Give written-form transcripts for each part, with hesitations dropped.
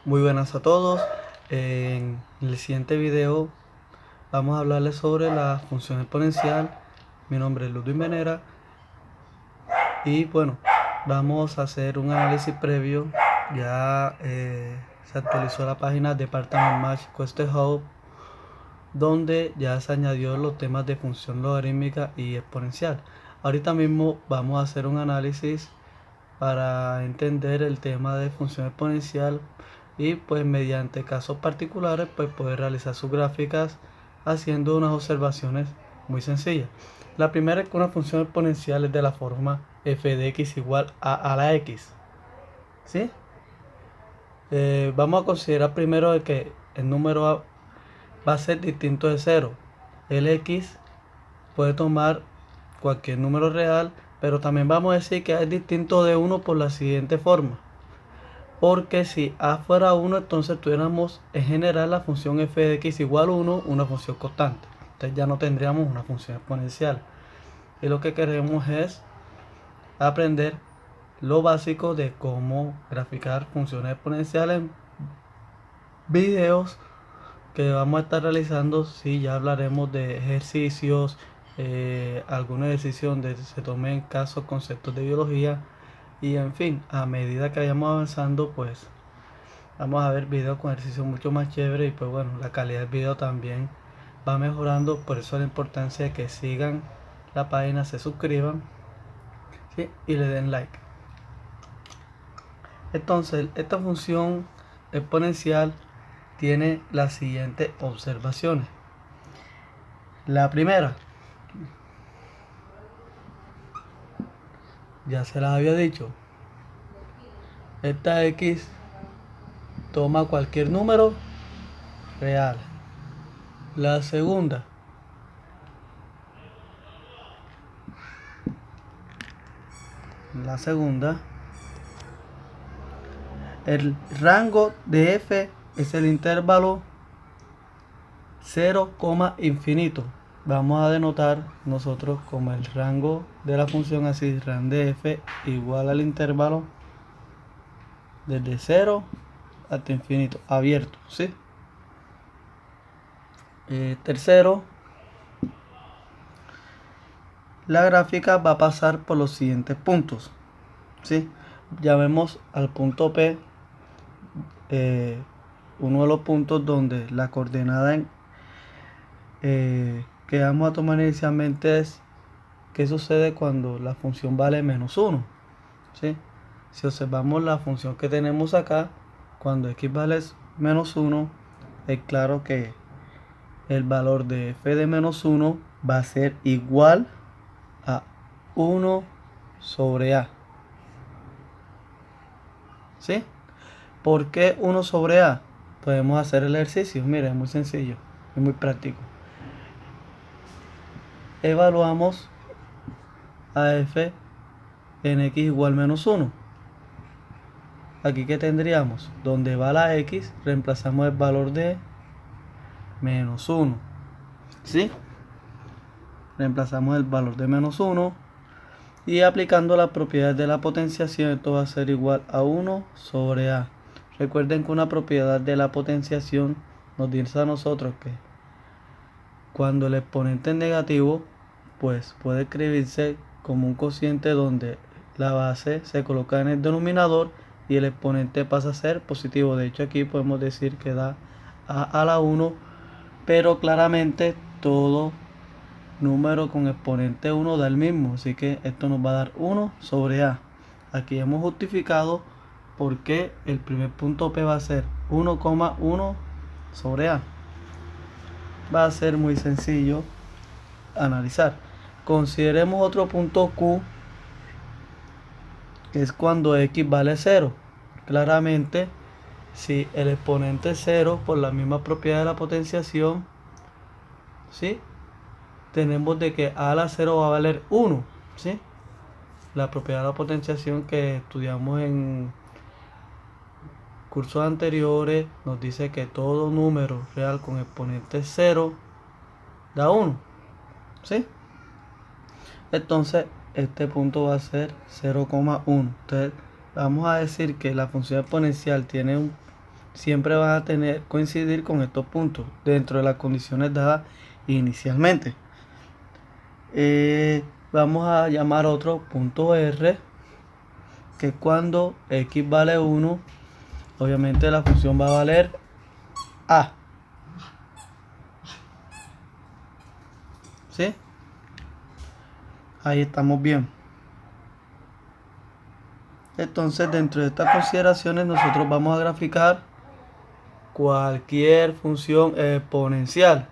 Muy buenas a todos. En el siguiente video vamos a hablarles sobre la función exponencial. Mi nombre es Ludwig Menera y bueno, vamos a hacer un análisis previo. Ya se actualizó la página Department Match Question Hub, donde ya se añadió los temas de función logarítmica y exponencial. Ahorita mismo vamos a hacer un análisis para entender el tema de función exponencial y pues mediante casos particulares pues poder realizar sus gráficas haciendo unas observaciones muy sencillas. La primera es que una función exponencial es de la forma f de x igual a la x, ¿sí? Vamos a considerar primero que el número va a ser distinto de 0. El x puede tomar cualquier número real, pero también vamos a decir que es distinto de 1 por la siguiente forma. Porque si a fuera 1, entonces tuviéramos en general la función f de x igual a 1, una función constante. Entonces ya no tendríamos una función exponencial. Y lo que queremos es aprender lo básico de cómo graficar funciones exponenciales en videos que vamos a estar realizando. Si ya hablaremos de ejercicios, algún ejercicio donde se tomen casos, conceptos de biología. Y en fin, a medida que vayamos avanzando, pues vamos a ver videos con ejercicios mucho más chéveres y pues bueno, la calidad del video también va mejorando. Por eso la importancia de que sigan la página, se suscriban, ¿sí? Y le den like. Entonces, esta función exponencial tiene las siguientes observaciones. La primera, ya se las había dicho, esta x toma cualquier número real. La segunda, el rango de f es el intervalo 0, infinito. Vamos a denotar nosotros como el rango de la función así, rango de f igual al intervalo desde 0 hasta infinito, abierto, ¿sí? Tercero, la gráfica va a pasar por los siguientes puntos, ¿sí? Ya vemos al punto P, uno de los puntos donde la coordenada que vamos a tomar inicialmente es qué sucede cuando la función vale menos 1, ¿sí? Si observamos la función que tenemos acá, cuando x vale menos 1, es claro que el valor de f de menos 1 va a ser igual a 1 sobre a, ¿sí? ¿Por qué 1 sobre a? Podemos hacer el ejercicio. Mira, es muy sencillo, es muy práctico. Evaluamos a f en x igual menos 1. Aquí que tendríamos, donde va la x, reemplazamos el valor de menos 1, ¿sí? Reemplazamos el valor de menos 1 y aplicando las propiedades de la potenciación, esto va a ser igual a 1 sobre a. Recuerden que una propiedad de la potenciación nos dice a nosotros que cuando el exponente es negativo, pues puede escribirse como un cociente donde la base se coloca en el denominador y el exponente pasa a ser positivo. De hecho, aquí podemos decir que da a la 1, pero claramente todo número con exponente 1 da el mismo, así que esto nos va a dar 1 sobre a. Aquí hemos justificado por qué el primer punto P va a ser 1,1 sobre a. Va a ser muy sencillo analizar. Consideremos otro punto Q, que es cuando x vale 0. Claramente, si el exponente es 0, por la misma propiedad de la potenciación, ¿sí? Tenemos de que a la 0 va a valer 1, ¿sí? La propiedad de la potenciación que estudiamos en cursos anteriores nos dice que todo número real con exponente 0 da 1, ¿sí? Entonces este punto va a ser 0,1. Entonces vamos a decir que la función exponencial tiene siempre van a coincidir con estos puntos dentro de las condiciones dadas inicialmente. Vamos a llamar otro punto R, que cuando x vale 1, obviamente la función va a valer a. ¿Sí? Ahí estamos bien. Entonces, dentro de estas consideraciones, nosotros vamos a graficar cualquier función exponencial.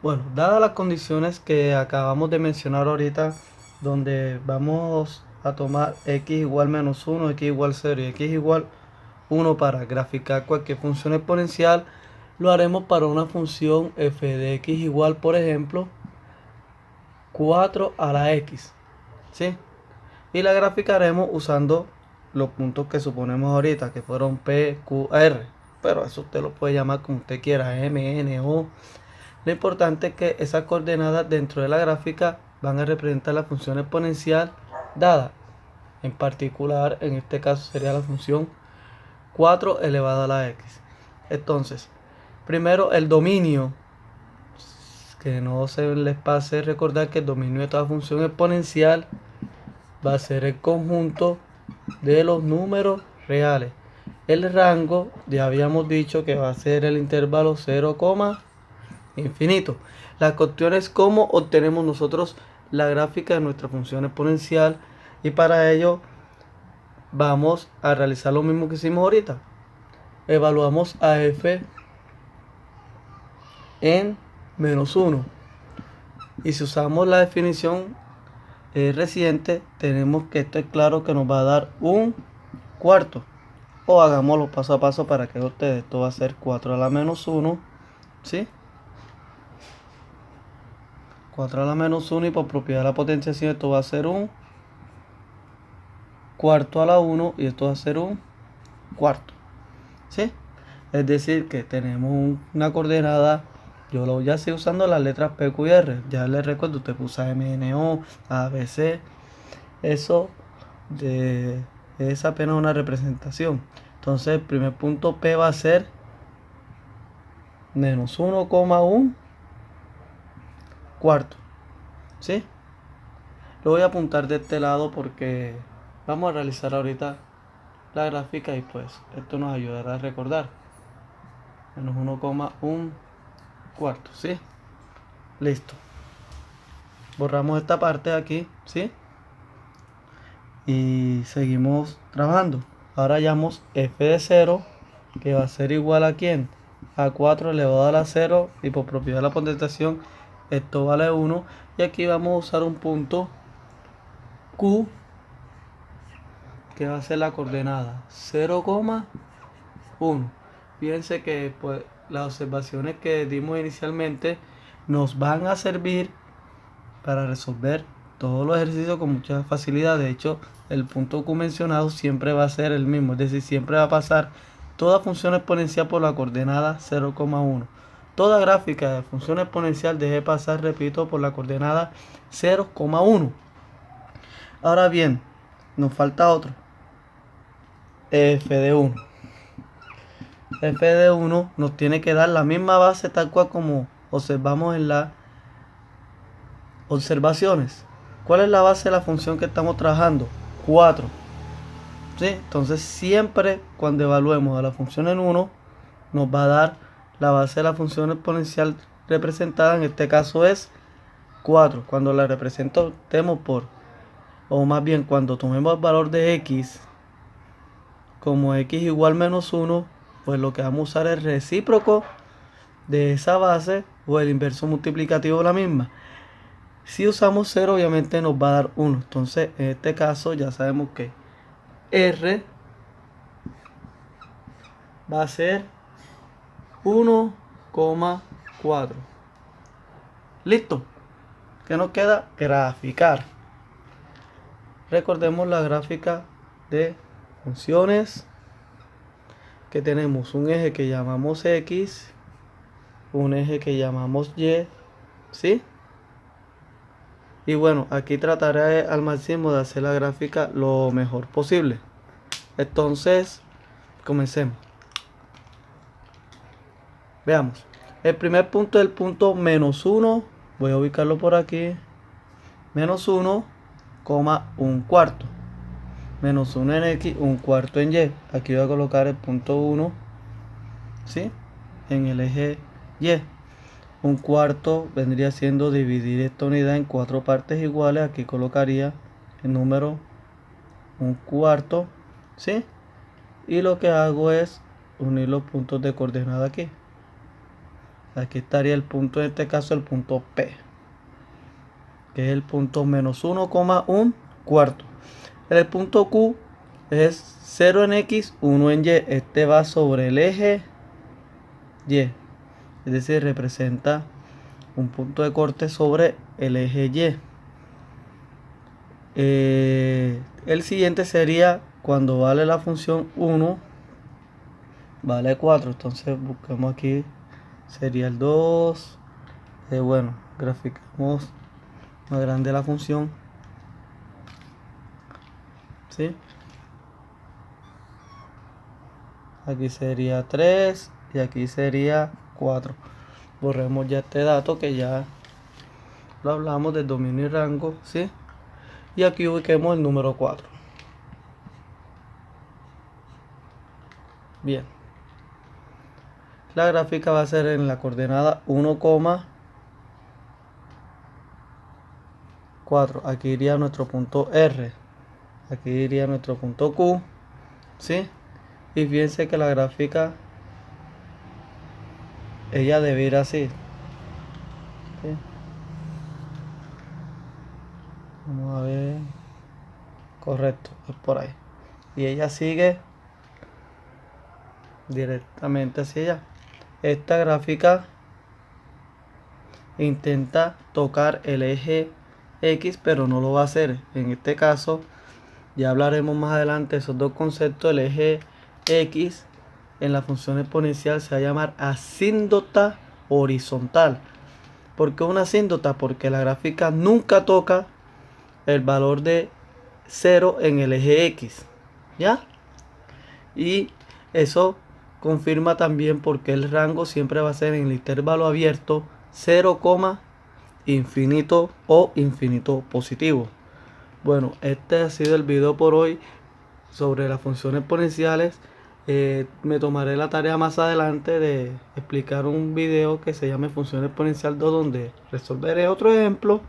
Bueno, dadas las condiciones que acabamos de mencionar ahorita, donde vamos a tomar x igual menos 1, x igual 0 y x igual 1 para graficar cualquier función exponencial, lo haremos para una función f de x igual, por ejemplo, 4 a la x, ¿sí? Y la graficaremos usando los puntos que suponemos ahorita, que fueron P, Q, R. Pero eso usted lo puede llamar como usted quiera, M, N, O. Lo importante es que esas coordenadas dentro de la gráfica van a representar la función exponencial dada. En particular, en este caso sería la función 4 elevado a la x. Entonces, primero el dominio. Que no se les pase recordar que el dominio de toda función exponencial va a ser el conjunto de los números reales. El rango, ya habíamos dicho que va a ser el intervalo 0, infinito. La cuestión es cómo obtenemos nosotros la gráfica de nuestra función exponencial, y para ello vamos a realizar lo mismo que hicimos ahorita. Evaluamos a f en menos 1, y si usamos la definición reciente, tenemos que esto es claro que nos va a dar un cuarto. O hagámoslo paso a paso para que ustedes, esto va a ser 4 a la menos 1, ¿sí? 4 a la menos 1, y por propiedad de la potenciación esto va a ser un cuarto a la 1, y esto va a ser un cuarto, ¿sí? Es decir que tenemos una coordenada. Yo lo voy a seguir usando las letras P, Q y R. Ya les recuerdo, usted puso M, N, O, A, B, C. Eso es apenas una representación. Entonces el primer punto P va a ser menos 1,1 cuarto, ¿sí? Lo voy a apuntar de este lado porque vamos a realizar ahorita la gráfica, y pues esto nos ayudará a recordar. Menos 1,1 cuarto, ¿sí? Listo. Borramos esta parte de aquí, ¿sí? Y seguimos trabajando. Ahora hallamos f de 0, que va a ser igual a ¿quién? A 4 elevado a la 0, y por propiedad de la potentación esto vale 1. Y aquí vamos a usar un punto Q, que va a ser la coordenada 0,1. Fíjense que pues las observaciones que dimos inicialmente nos van a servir para resolver todos los ejercicios con mucha facilidad. De hecho, el punto Q mencionado siempre va a ser el mismo, es decir, siempre va a pasar toda función exponencial por la coordenada 0,1. Toda gráfica de función exponencial debe pasar, repito, por la coordenada 0,1. Ahora bien, nos falta otro, f de 1. f de 1 nos tiene que dar la misma base tal cual como observamos en las observaciones. ¿Cuál es la base de la función que estamos trabajando? 4. ¿Sí? Entonces siempre cuando evaluemos a la función en 1 nos va a dar la base de la función exponencial representada, en este caso es 4. Cuando la representemos por, o más bien cuando tomemos el valor de x como x igual menos 1, pues lo que vamos a usar es recíproco de esa base o el inverso multiplicativo de la misma. Si usamos 0, obviamente nos va a dar 1. Entonces, en este caso ya sabemos que R va a ser 1,4. Listo. ¿Qué nos queda? Graficar. Recordemos la gráfica de funciones, que tenemos un eje que llamamos X, un eje que llamamos Y, ¿sí? Y bueno, aquí trataré al máximo de hacer la gráfica lo mejor posible. Entonces, comencemos. Veamos. El primer punto es el punto menos 1. Voy a ubicarlo por aquí. Menos 1, un cuarto. Menos 1 en X, un cuarto en Y. Aquí voy a colocar el punto 1, ¿sí? En el eje Y. Un cuarto vendría siendo dividir esta unidad en 4 partes iguales. Aquí colocaría el número un cuarto, ¿sí? Y lo que hago es unir los puntos de coordenada aquí. Aquí estaría el punto, en este caso el punto P, que es el punto menos 1, un cuarto. El punto Q es 0 en X, 1 en Y. Este va sobre el eje Y. Es decir, representa un punto de corte sobre el eje Y. El siguiente sería cuando vale la función 1, vale 4. Entonces busquemos aquí, sería el 2. Bueno, graficamos más grande la función, ¿sí? Aquí sería 3 y aquí sería 4. Borremos ya este dato que ya lo hablamos del dominio y rango, ¿sí? Y aquí ubiquemos el número 4. Bien. La gráfica va a ser en la coordenada 1,4. Aquí iría nuestro punto R. Aquí iría nuestro punto Q, ¿sí? Y fíjense que la gráfica, ella debe ir así, ¿sí? Vamos a ver. Correcto, es por ahí. Y ella sigue directamente hacia allá. Esta gráfica intenta tocar el eje X, pero no lo va a hacer. En este caso, ya hablaremos más adelante de esos dos conceptos. El eje X en la función exponencial se va a llamar asíntota horizontal. ¿Por qué una asíntota? Porque la gráfica nunca toca el valor de 0 en el eje X, ¿ya? Y eso confirma también porque el rango siempre va a ser en el intervalo abierto 0, infinito o infinito positivo. Bueno, este ha sido el video por hoy sobre las funciones exponenciales. Me tomaré la tarea más adelante de explicar un video que se llame función exponencial 2, donde resolveré otro ejemplo.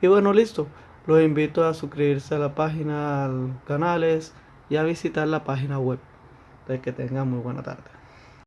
Y bueno, listo. Los invito a suscribirse a la página, a los canales y a visitar la página web. De que tengan muy buena tarde.